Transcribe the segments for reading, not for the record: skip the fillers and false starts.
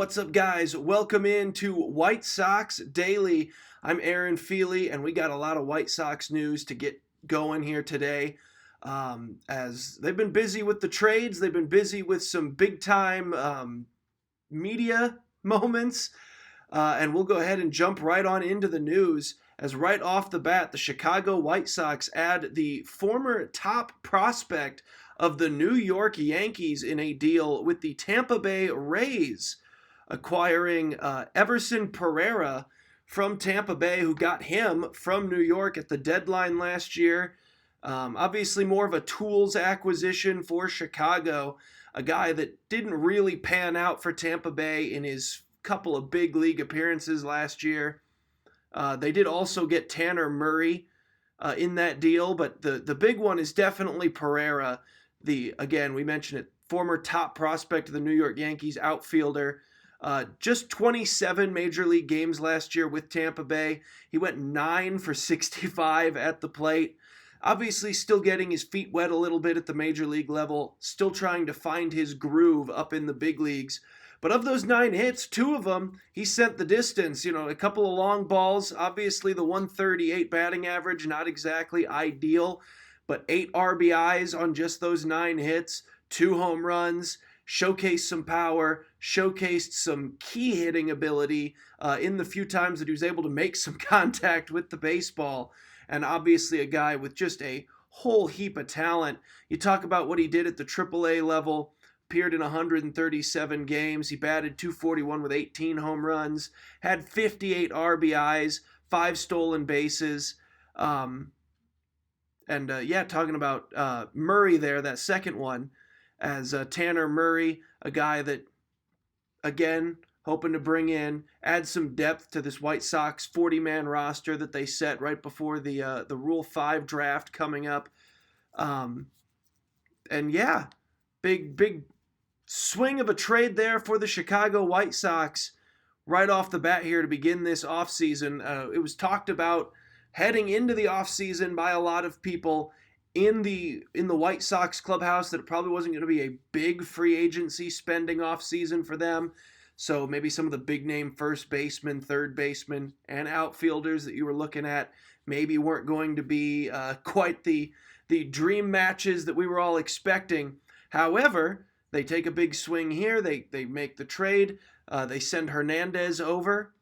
What's up, guys? Welcome in to White Sox Daily. I'm Aaron Feely, and we got a lot of White Sox news to get going here today. As they've been busy with the trades, they've been busy with some big time media moments, and we'll go ahead and jump right on into the news. As right off the bat, the Chicago White Sox add the former top prospect of the New York Yankees in a deal with the Tampa Bay Rays, acquiring Everson Pereira from Tampa Bay, who got him from New York at the deadline last year. Obviously, more of a tools acquisition for Chicago, a guy that didn't really pan out for Tampa Bay in his couple of big league appearances last year. They did also get Tanner Murray in that deal, but the big one is definitely Pereira. Again, we mentioned it, former top prospect of the New York Yankees, outfielder. Just 27 major league games last year with Tampa Bay. He went 9 for 65 at the plate. Obviously, still getting his feet wet a little bit at the major league level, still trying to find his groove up in the big leagues. But of those 9 hits, 2 of them, he sent the distance. You know, a couple of long balls. Obviously, the 138 batting average, not exactly ideal, but 8 RBIs on just those 9 hits, 2 home runs, showcased some power, showcased some key hitting ability in the few times that he was able to make some contact with the baseball. And obviously a guy with just a whole heap of talent. You talk about what he did at the AAA level, appeared in 137 games. He batted .241 with 18 home runs, had 58 RBIs, 5 stolen bases. Talking about Murray there, that second one, as Tanner Murray, a guy that, again, hoping to bring in, add some depth to this White Sox 40-man roster that they set right before the Rule 5 draft coming up. Big swing of a trade there for the Chicago White Sox right off the bat here to begin this offseason. It was talked about heading into the offseason by a lot of people in the White Sox clubhouse that it probably wasn't going to be a big free agency spending offseason for them. So maybe some of the big name first basemen, third basemen, and outfielders that you were looking at maybe weren't going to be quite the dream matches that we were all expecting. However, they take a big swing here. They make the trade. They send Hernandez over.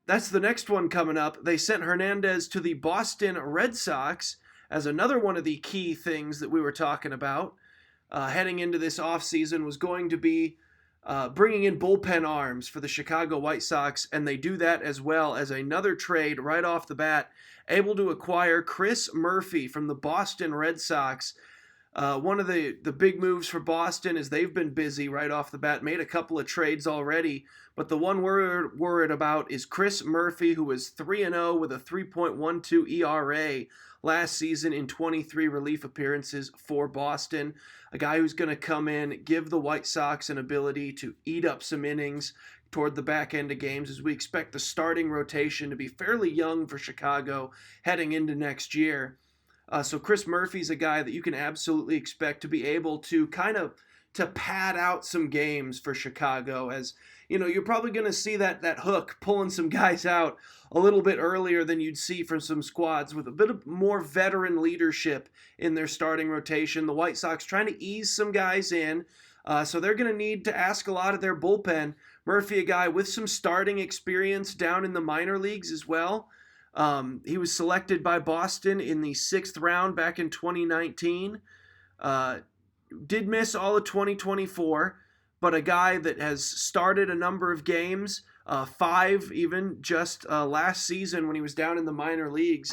That's the next one coming up. They sent Hernandez to the Boston Red Sox as another one of the key things that we were talking about heading into this offseason was going to be bringing in bullpen arms for the Chicago White Sox, and they do that as well as another trade right off the bat, able to acquire Chris Murphy from the Boston Red Sox. One of the big moves for Boston is they've been busy right off the bat, made a couple of trades already, but the one we're worried about is Chris Murphy, who was 3-0 with a 3.12 ERA last season in 23 relief appearances for Boston. A guy who's going to come in, give the White Sox an ability to eat up some innings toward the back end of games, as we expect the starting rotation to be fairly young for Chicago heading into next year. So Chris Murphy's a guy that you can absolutely expect to be able to to pad out some games for Chicago. As you know, you're probably going to see that hook pulling some guys out a little bit earlier than you'd see from some squads with a bit of more veteran leadership in their starting rotation. The White Sox trying to ease some guys in, so they're going to need to ask a lot of their bullpen. Murphy, a guy with some starting experience down in the minor leagues as well. He was selected by Boston in the 6th round back in 2019. Did miss all of 2024, but a guy that has started a number of games, 5 even just last season when he was down in the minor leagues.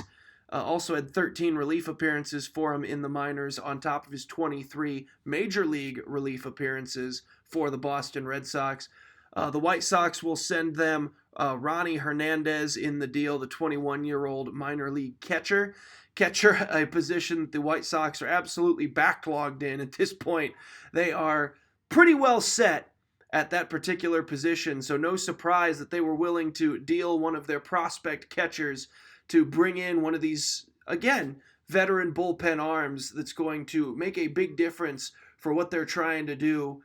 Also had 13 relief appearances for him in the minors on top of his 23 major league relief appearances for the Boston Red Sox. The White Sox will send them Ronnie Hernandez in the deal, the 21-year-old minor league catcher. Catcher, a position that the White Sox are absolutely backlogged in at this point. They are pretty well set at that particular position, so no surprise that they were willing to deal one of their prospect catchers to bring in one of these, again, veteran bullpen arms that's going to make a big difference for what they're trying to do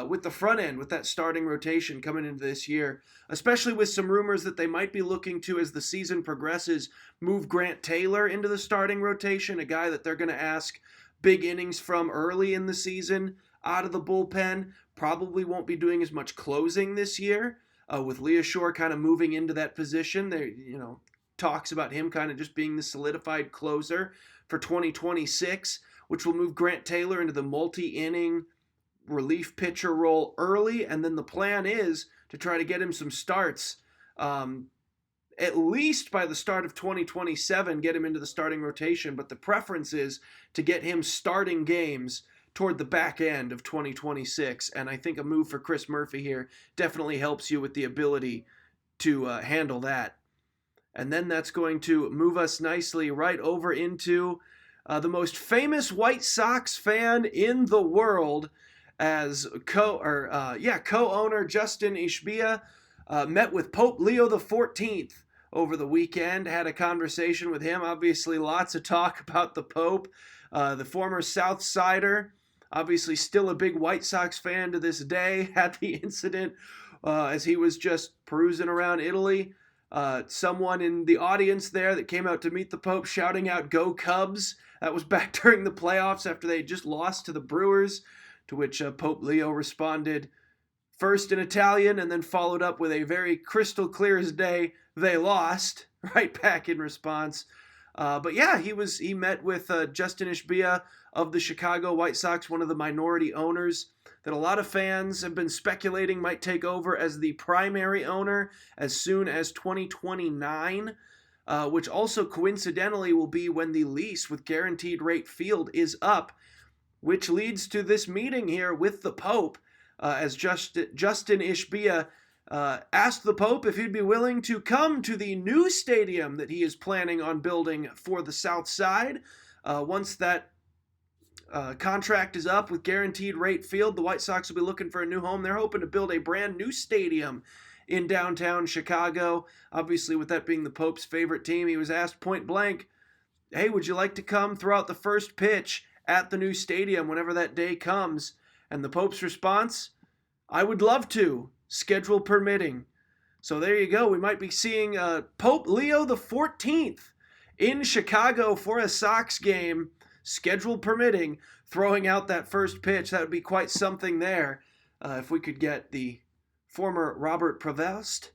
with the front end, with that starting rotation coming into this year, especially with some rumors that they might be looking to, as the season progresses, move Grant Taylor into the starting rotation, a guy that they're going to ask big innings from early in the season out of the bullpen. Probably won't be doing as much closing this year, with Leah Shore kind of moving into that position. There, talks about him kind of just being the solidified closer for 2026, which will move Grant Taylor into the multi-inning relief pitcher role early, and then the plan is to try to get him some starts, at least by the start of 2027, get him into the starting rotation, but the preference is to get him starting games toward the back end of 2026, and I think a move for Chris Murphy here definitely helps you with the ability to handle that. And then that's going to move us nicely right over into the most famous White Sox fan in the world, as co-owner Justin Ishbia met with Pope Leo XIV over the weekend, had a conversation with him. Obviously, lots of talk about the Pope, the former South Sider, obviously still a big White Sox fan to this day, had the incident as he was just perusing around Italy. Someone in the audience there that came out to meet the Pope shouting out, "Go Cubs." That was back during the playoffs after they just lost to the Brewers, to which Pope Leo responded first in Italian and then followed up with a very crystal clear as day, "They lost," right back in response. But yeah, he met with Justin Ishbia of the Chicago White Sox, one of the minority owners that a lot of fans have been speculating might take over as the primary owner as soon as 2029, which also coincidentally will be when the lease with Guaranteed Rate Field is up, which leads to this meeting here with the Pope, as Justin Ishbia asked the Pope if he'd be willing to come to the new stadium that he is planning on building for the South Side. Once that contract is up with Guaranteed Rate Field, the White Sox will be looking for a new home. They're hoping to build a brand new stadium in downtown Chicago. Obviously, with that being the Pope's favorite team, he was asked point blank, "Hey, would you like to come throw out the first pitch at the new stadium whenever that day comes?" And the Pope's response, "I would love to, schedule permitting." So there you go. We might be seeing Pope Leo XIV in Chicago for a Sox game, schedule permitting, throwing out that first pitch. That would be quite something there. If we could get the former Robert Prevost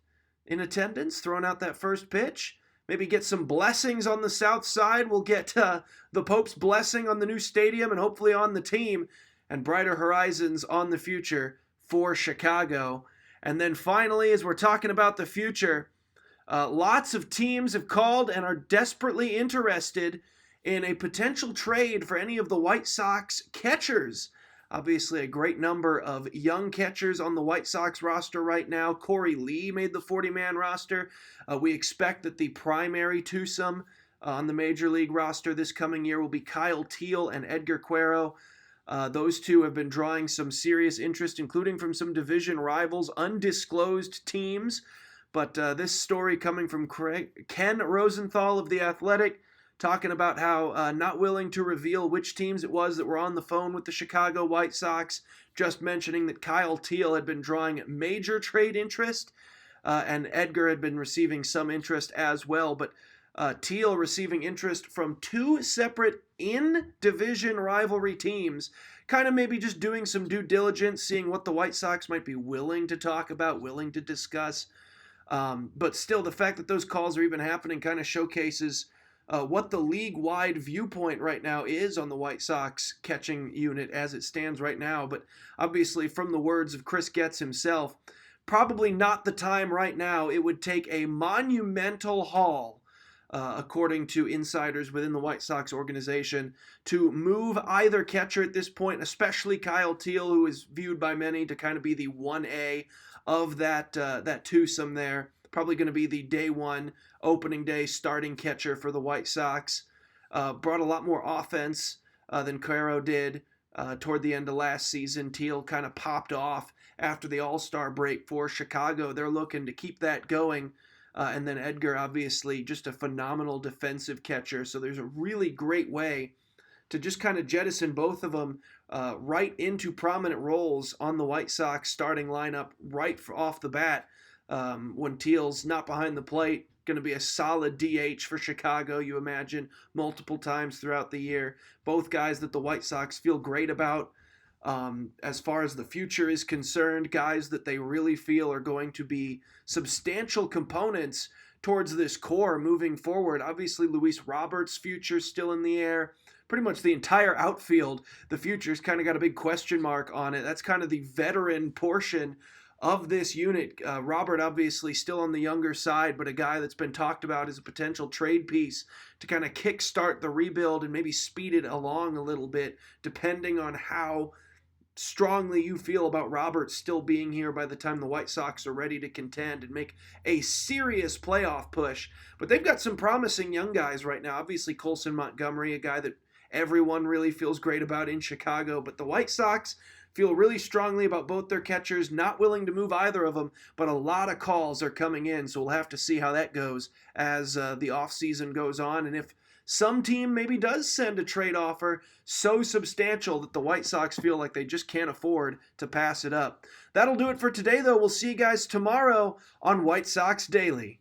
in attendance, throwing out that first pitch. Maybe get some blessings on the South Side. We'll get the Pope's blessing on the new stadium and hopefully on the team, and brighter horizons on the future for Chicago. And then finally, as we're talking about the future, lots of teams have called and are desperately interested in a potential trade for any of the White Sox catchers. Obviously, a great number of young catchers on the White Sox roster right now. Corey Lee made the 40-man roster. We expect that the primary twosome on the Major League roster this coming year will be Kyle Teel and Edgar Cuero. Those two have been drawing some serious interest, including from some division rivals, undisclosed teams. But this story coming from Ken Rosenthal of The Athletic, talking about how not willing to reveal which teams it was that were on the phone with the Chicago White Sox, just mentioning that Kyle Teel had been drawing major trade interest, and Edgar had been receiving some interest as well. But Teel receiving interest from two separate in-division rivalry teams, kind of maybe just doing some due diligence, seeing what the White Sox might be willing to talk about, willing to discuss. But still, the fact that those calls are even happening kind of showcases what the league-wide viewpoint right now is on the White Sox catching unit as it stands right now. But obviously, from the words of Chris Getz himself, probably not the time right now. It would take a monumental haul, according to insiders within the White Sox organization, to move either catcher at this point, especially Kyle Teel, who is viewed by many to kind of be the 1A of that twosome there. Probably going to be the day one, opening day starting catcher for the White Sox. Brought a lot more offense than Cuero did toward the end of last season. Teel kind of popped off after the All-Star break for Chicago. They're looking to keep that going. And then Edgar, obviously, just a phenomenal defensive catcher. So there's a really great way to just kind of jettison both of them right into prominent roles on the White Sox starting lineup right off the bat. When Teal's not behind the plate, going to be a solid DH for Chicago, you imagine, multiple times throughout the year. Both guys that the White Sox feel great about. As far as the future is concerned, guys that they really feel are going to be substantial components towards this core moving forward. Obviously, Luis Roberts' future still in the air. Pretty much the entire outfield, the future's kind of got a big question mark on it. That's kind of the veteran portion of this unit. Robert obviously still on the younger side, but a guy that's been talked about as a potential trade piece to kind of kickstart the rebuild and maybe speed it along a little bit, depending on how strongly you feel about Roberts still being here by the time the White Sox are ready to contend and make a serious playoff push. But they've got some promising young guys right now. Obviously, Colson Montgomery, a guy that everyone really feels great about in Chicago. But the White Sox feel really strongly about both their catchers, not willing to move either of them, but a lot of calls are coming in. So we'll have to see how that goes as the offseason goes on. And if some team maybe does send a trade offer so substantial that the White Sox feel like they just can't afford to pass it up. That'll do it for today, though. We'll see you guys tomorrow on White Sox Daily.